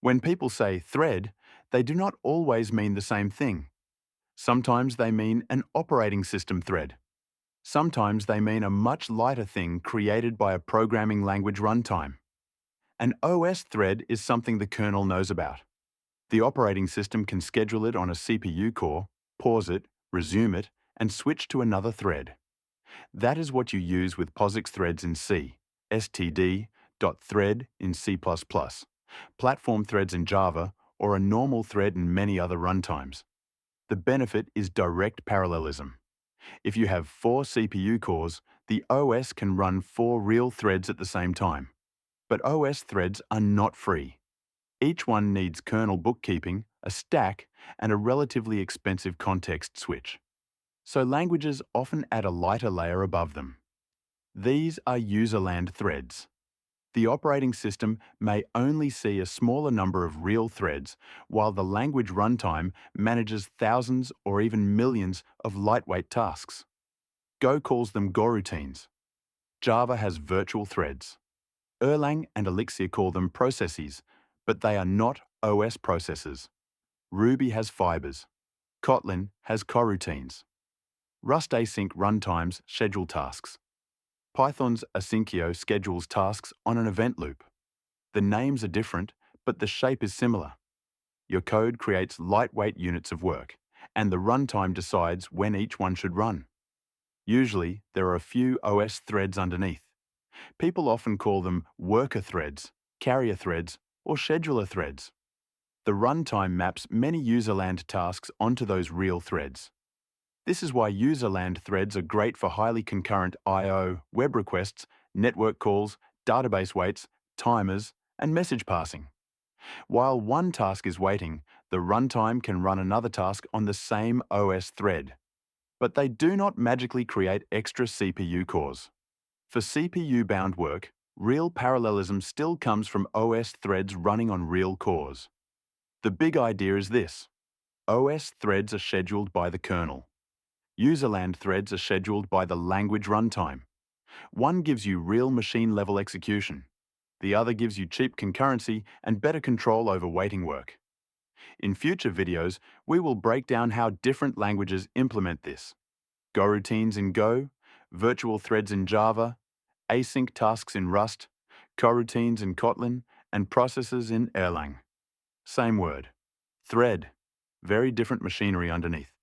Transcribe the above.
When people say thread, they do not always mean the same thing. Sometimes they mean an operating system thread. Sometimes they mean a much lighter thing created by a programming language runtime. An OS thread is something the kernel knows about. The operating system can schedule it on a CPU core, pause it, resume it, and switch to another thread. That is what you use with POSIX threads in C, std.thread in C++, platform threads in Java, or a normal thread in many other runtimes. The benefit is direct parallelism. If you have 4 CPU cores, the OS can run 4 real threads at the same time. But OS threads are not free. Each one needs kernel bookkeeping, a stack, and a relatively expensive context switch. So languages often add a lighter layer above them. These are userland threads. The operating system may only see a smaller number of real threads, while the language runtime manages thousands or even millions of lightweight tasks. Go calls them goroutines. Java has virtual threads. Erlang and Elixir call them processes, but they are not OS processes. Ruby has fibers. Kotlin has coroutines. Rust async runtimes schedule tasks. Python's asyncio schedules tasks on an event loop. The names are different, but the shape is similar. Your code creates lightweight units of work, and the runtime decides when each one should run. Usually, there are a few OS threads underneath. People often call them worker threads, carrier threads, or scheduler threads. The runtime maps many userland tasks onto those real threads. This is why userland threads are great for highly concurrent I/O, web requests, network calls, database waits, timers, and message passing. While one task is waiting, the runtime can run another task on the same OS thread. But they do not magically create extra CPU cores. For CPU-bound work, real parallelism still comes from OS threads running on real cores. The big idea is this: OS threads are scheduled by the kernel. Userland threads are scheduled by the language runtime. One gives you real machine-level execution. The other gives you cheap concurrency and better control over waiting work. In future videos, we will break down how different languages implement this. Goroutines in Go, virtual threads in Java, async tasks in Rust, coroutines in Kotlin, and processes in Erlang. Same word. Thread. Very different machinery underneath.